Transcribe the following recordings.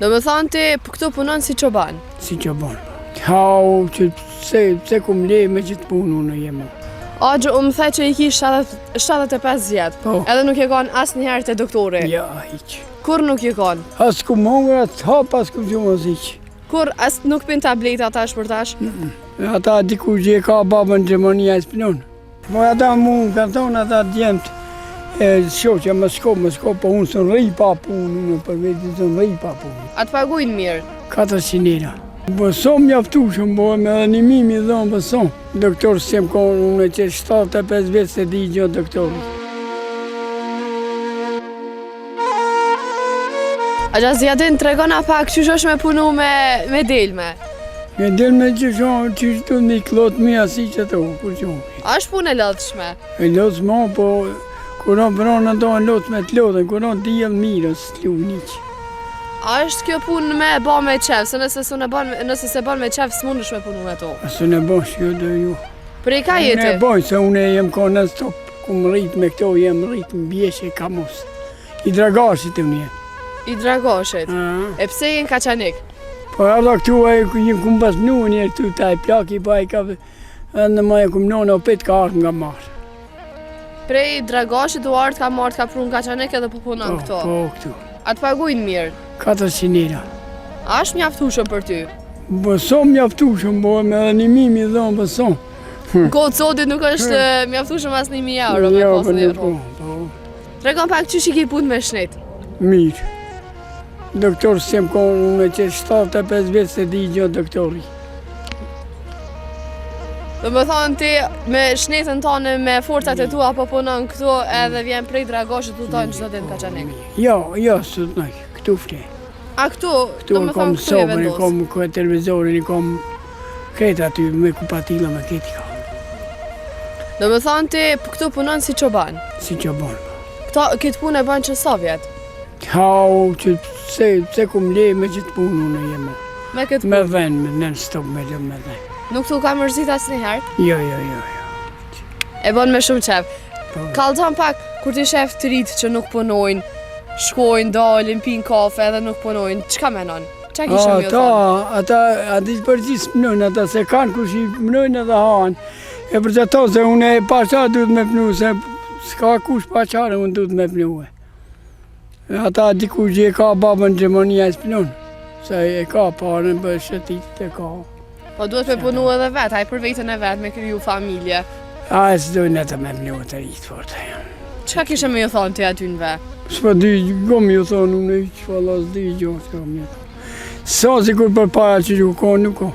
Do me thonë ti këtu punon si çoban? Si çoban. Hau që se kum le me që të punu në jema. Agjo, më the që i ki 75 vjet. Po. Edhe nuk je kanë asë njëherë të doktori. Ja, hiq. Kur nuk je kanë? As ku mongra të hap, as ku gjumë as hiq. Kur as nuk pin tableta tash për tash? Ata diku që e ka babën Gjermania e s'pinon. Po ata mu ka thonë ata djemt, shoqja më shko, po unë së rri pa punë, unë për vetë së rri pa punë. A të paguajnë mirë? 400 lira. Po som mjaftushëm, po me edhe një mimi dhonë, po som. Doktor s'jem konë, unë që 75 vjetë se di gjë doktorit. A gjas Zjadin të regona pak që shosh me punu me delme? Me delme që shonë, që shtu një klot mi asi që të kur që unë. A është punë e lodhshme? E lodhshme, po kuron vronë do në lodhshme të lodhen, kuron të jelë mirës, të lu një. A është kjo punë me ba me qef, se nëse se ban me qef s'mundesh me punu me to? Asë në bosh, jo dhe ju. Prej ka jeti? Unë e boj, se unë e jem ka në stop, ku më rritë me këto, jem rritë më bjeshe ka mos. I dragashit e unë jem. I dragashit? E pse jenë Kaçanik? Po edhe këtu e jenë kumë pas nuë njerë këtu, ta e plaki, pa e ka në ma e kumë nënë o petë ka ardhë nga marë. Prej dragashit u ardhë ka marrë ka prunë Kaçanik edhe po punon këto? Po, këtu. A të paguajnë mirë? 400 lira. A është mjaftueshëm për ty? Po som mjaftueshëm, po me edhe një mimi dhonë, po som. Kohë sotit nuk është mjaftueshëm as 1000 euro me pas një rrugë. Po. Tregon pak çish i ke punë me shnet? Mirë. Doktor s'jem konë, unë që 75 vjetë se di gjë doktori. Do me thonë ti me shnetën tonë me forcat e tua po punon këtu edhe vjen prej dragashit të tonë çdo ditë në Kaçanik? Jo, së të nëjë, këtu fle. A këtu? Këtu Do me kom thonë këtu e sobën, vendos? kom televizorin, kom kretë aty me kupatila me këti ka. Do me thonë ti këtu punon si çoban? Si që bonë. Këtë punë e bën që sa vjet? Hau që se kum le me që të punu në jema. Me këtë Me punë? dhenë, me nën stop me lë me dhenë. Nuk t'u ka mërzit asnjëherë? Jo. E bën me shumë qef. Po. Kallzon pak kur ti shef të rritë që nuk punojnë, shkojnë, dalin, pinë kafe edhe nuk punojnë, çka menon? Çka kishe më thonë? Ata që përgjithë mënojnë, ata se kanë kush i mënojnë edhe hanë. E për që to se unë e pasha duhet me pnu, se s'ka kush paqare unë duhet me pnu. Ata diku që e ka babën Gjermania e s'pnun, se e ka parën për shëtit e ka. Po duhet me punu edhe vetë, haj për vetën e vetë, me kriju familje. A e s'dojnë ata me pnu të rritë forte. Çka kishe me ju thonë ti aty në ve? S'pa dy, gom ju thonë, unë i që falas dy gjohë, s'ka më ju thonë. Sa si kur për para që ju ka, nuk ka.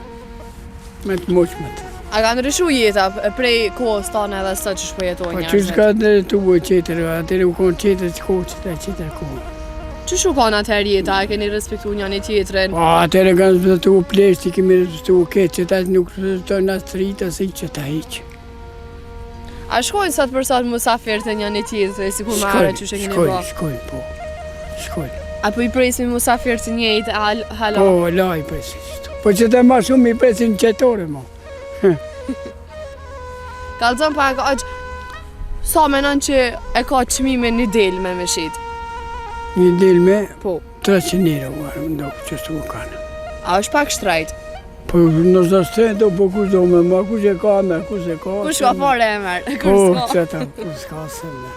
Me të moqmet. A ka ndryshu jeta prej kohës tonë edhe sot që shpojetojnë Po njerëzit? që s'ka dhe tu e qeter, atëre u konë qeter që kohë që ta qeter kohë. Që shu kanë atëherë jeta, e keni respektu njëri tjetrin? Po atëre kanë zbëtu pleshti, kemi respektu ketë, që ta nuk të në strita, si që ta hiqë. A shkojnë sot për sot musafir të njëri tjetrit, si kur marrë që shë keni bë? Shkojnë, po. Shkojnë. Apo i presin musafir të njëjtë hala? Po, la i presin qëto. Po që të ma shumë i presin qëtore, mo. Kallzon pak, sa menon që e ka çmime një delme me shit? Një delme, Po. 300 lira uarë, ndokë që s'u kanë. A është pak shtrejt? Po nësë të do, po kush do me ma, kush e ka me, kush e ka. Kush ka fare e merë? Po, Kur s'ka? qëta, kush ka se me.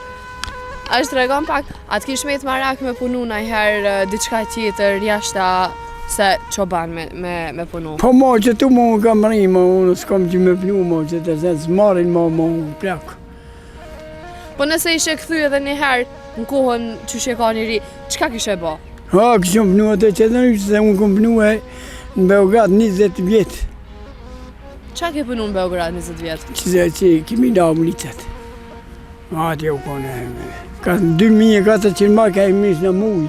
A është tregon pak, a t'kish me të marak me punu najherë diçka tjetër jashta se çoban me punu? Po ma që tu ma unë kam rima, unë s'kam që me pnu ma që të zetë zmarin ma unë plak. Po nëse ishe këthy edhe njëherë në kohën që she ka njëri, qka kishe ba? Ha, këshëm pnu atë që të nështë, se unë kom pnu e në Beograd 20 vjetë, Qa ke punu në Beograd 20 vjetë? që kemi da ulicet. Atje u kone, ka 2400 mark ka e mish në mujë.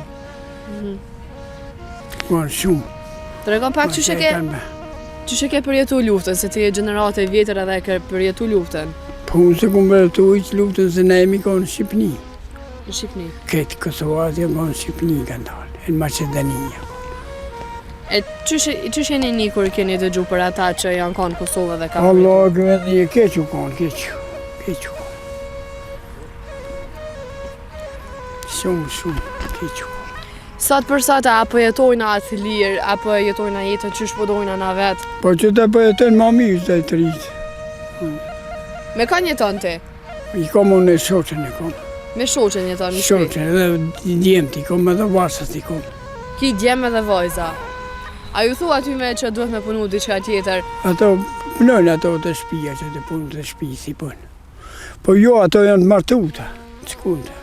Kone shumë. Tregon pak që she ke përjetu luftën, se ti e gjenerate vjetër edhe ke përjetu luftën Po unë se kom përjetu iqë luftën se ne emi ka në Shqipni. në Shqipni. Ketë Kosovarët e ka në Shqipni kanë dalë, në Macedania. E qysh jeni një kur keni dëgju për ata që janë kanë Kosovë dhe ka Allah, këvetë një keqë u kanë, keqë u kanë. Shumë, keqë u kanë. Sot për sot apo jetojna atë lirë, apo jetojna jetën që shpodojna na vetë? Po që të po jetojnë ma mirë të të rritë. Me kanë jeton ti? I kom unë e shoqen e kom. Me shoqen jeton në shtëpi? Shoqen edhe djemët i kom edhe varsat i kom. Ki djemë dhe vojza. A ju thua aty me që duhet me punu diçka tjetër? Ato punojnë ato të shtëpia që të punë të shtëpi si punë. Po jo, ato janë të martuta, të shkunte.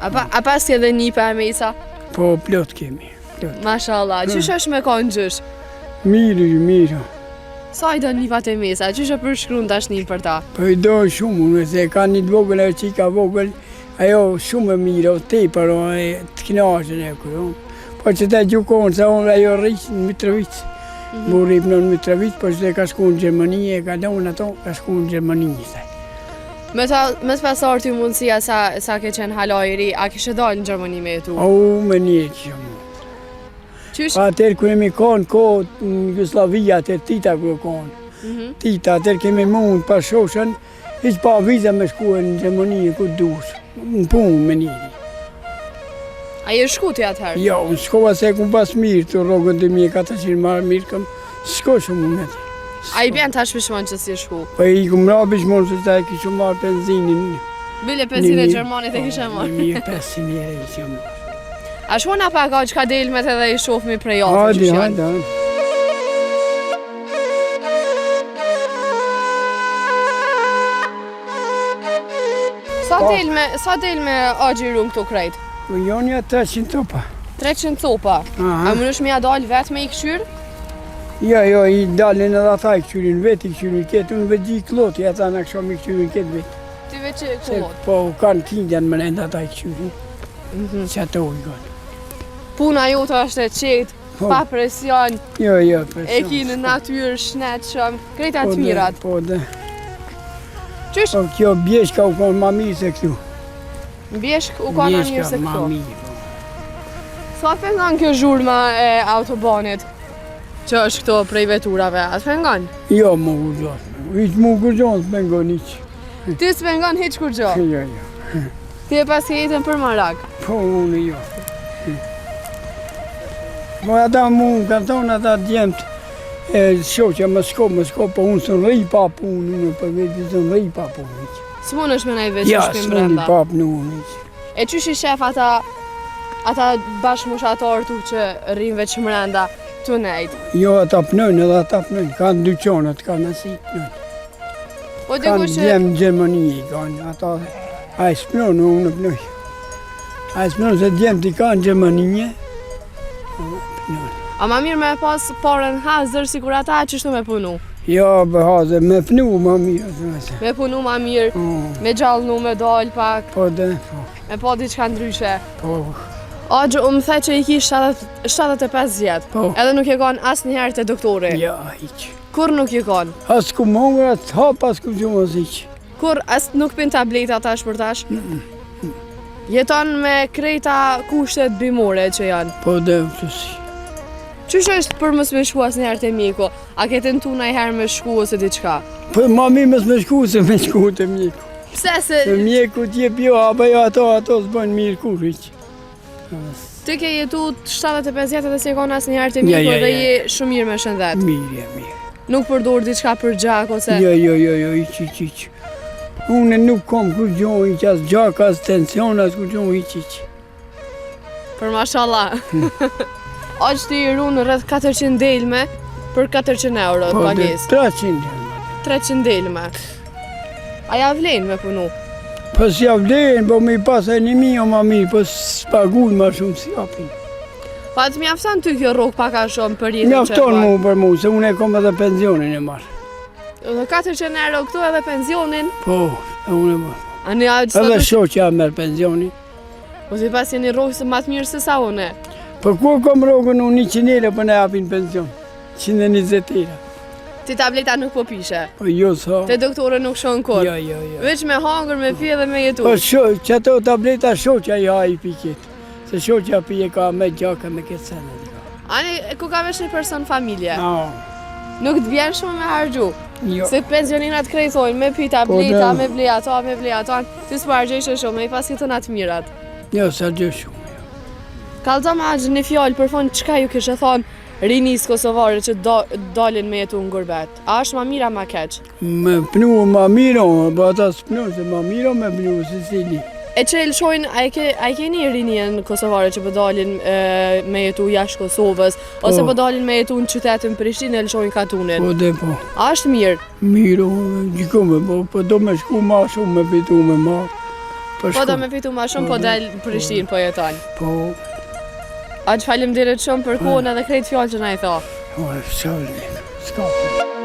A pas ke dhe nipe e mesa? Po plot kemi, plot. Mashallah, qysh është me konë gjysh? Mirë. Sa i do nipat e mesa? Qysh e përshkruan tash një për ta? Po i do shumë, unë se ka një të vogël, ajo qika vogël, ajo shumë e mirë, o tepër, o e të knaqen e kërë. Po që te gjukon, se unë ajo rriqë në Mitrovic. Mu rripë në Mitrovic, po që te ka shku në Gjermani, e ka donë ato, ka shku në Gjermani. Me të pasar ty mundësia sa ke qenë halajri, a kishe dalë në Gjermani me jetu? Me një që mu. Qysh? Atër kërë kemi konë kohë në Jugoslavia, atër Tita kërë konë. Tita, atër kemi mund pa shoshën, iq pa viza me shku në Gjermani, ku dush, në punë me njëri. A je shku ti atëherë? Jo, në shkova se ku pas mirë të rogën 2400 marë mirë këm, shko shumë me të. A i bjen tash pishmon që si shku? Po i ku mra pishmon që ta e kishu marë benzinin. Bile 500 e Gjermanit e kishe marë? 1500 e kishu marë. A shkona pak a që ka delmet edhe i shofmi prej jafë që janë? Hajde. Sa del me agjiru në këto krejt? Po jonja 300 topa. 300 copa. A më nësh me ja dalë vetë me i këshyrë? Jo, i dalin edhe ata i këshyrin vetë, i këshyrin ketë, unë vetë gjikë klotë, ata në këshom i këshyrin ketë vetë. Ti vetë që këllot? Po kanë kindjan më nëndë ata i këshyrin, që ato i kanë. Puna jote është e qetë, pa presion, Jo, presion. e ki në natyrë, shnetshëm, krejta të mirat. Po dhe. Qysh? Po kjo bjeshka u konë ma mirë se këtu. Bjeshk u ka në mirë se Bjeshka ma këto. mirë. Sa pengon kjo zhurma e autobanit që është këto prej veturave? A të pengon? Jo, mu gërgjohë. Iq mu gërgjohë të pengon iq. Ti së pengon hiq kur gjo? Jo. Ti e pas ke jetën për marak? Po unë jo. Po ata mu kanë thonë ata djemët, shoqja më shko, po unë së në rri pa punë, unë për vetë së në rri pa punë. Së mund është me najve që Ja, shpim së në brenda? pa punë unë. E qysh i shef ata bashkëmushatarë tu që rrinë veç mrenda të nejtë? Jo, ata pënojnë edhe ata pënojnë, kanë dyqonët, kanë asi pënojnë. Po diku Kanë që... djemë në Gjermani, kanë ata, a i s'pënojnë, unë në pënojnë. A i s'pënojnë se djemë t'i kanë Gjermani, pënojnë. A ma mirë me pas parën hazër si kur ata që shtu me punu? Jo, bëhaze, me pënu ma mirë, të mëse. Me punu ma mirë, me gjallënu, me dalë pak, Po dhe, me pa diçka ndryshe. po. Agjë, më the që i ki 75 vjetë, Po. edhe nuk je konë asë njëherë të doktori. Ja, iq. Kur nuk je konë? As ku mongër, as hap, as ku gjumë as iq. Kur asë nuk pin tableta tash për tash? Jeton me krejta kushtet bimore që janë. Po dhe, qësi. Qysh është për mos me shku asë njëherë të mjeku? A ke tentu najherë me shku ose diçka? Po ma mi mes me shku se me shku të mjeku. Pse se Se mjeku t'jep jo, apo jo ato s'bën mirë kur iq. ti ke jetu 75 vjetë dhe se konë asë njëherë të mjeku Ja. dhe je shumë mirë me shëndet? Mirë. Nuk përdor diçka për gjak ose... Jo, iq. Unë nuk kom kur gjohë iq, as gjak, as tension, as kur gjohë iq. Për mashallah. Aq ti i runë rreth 400 delme për 400 euro të Po dhe, pagesë. 300. 300 delme. A ja vlen me punu? Po si avlen, po me i pasaj 1000 o ma mirë, po s'pagull ma shumë si apin. Pa të mjafton ty kjo rrugë pak a shumë për jetën që Mjafton mu për mu, se unë e kom edhe pensionin e marë. Dhe 400 euro këtu edhe pensionin. Po, e unë e marë. A ne a Edhe shoqja merë pensionin. Po si pas jeni rrugë se matë mirë se sa une. Po kur kom rogën unë 100 euro për ne apin pension. 120 euro. Ti tableta nuk po pishe. Po jo sa. Te doktore nuk shon kur. Jo. Veç me hangër, me pije dhe me jetu. Po që ato tableta shoqja i ha i piket. Se shoqja pije ka me gjaka me këtë sene. Ani, ku ka vesh një person familje? No, Nuk të vjen shumë me hargju. jo. Se pensioninat krejtojnë me pi tableta, Po, me ble ato, ti s'po hargjejsh shumë, me i pas jetën atë mirat. Jo, sa gjë shumë. Kallëza me aq një fjalë për fund, çka ju kishe thonë rinis kosovare që dalin me jetu në gurbet? A është ma mira ma keq? Me pnu ma mira, po ata s'pnu se ma mira me pnu se cili. E që e lëshojnë, a i keni rinjen kosovare që përdalin me jetu jashtë Kosovës, ose përdalin me jetu në qytetin Prishtinë e lëshojnë katunin? Po dhe po. A është mirë? Mirë, gjikome, po do me shku ma shumë me fitu me ma. Po do me fitu ma shumë, po del Prishtinë po jeton. Po. Aq faleminderit shumë për kohën edhe krejt fjalë që na i tha. S'ka.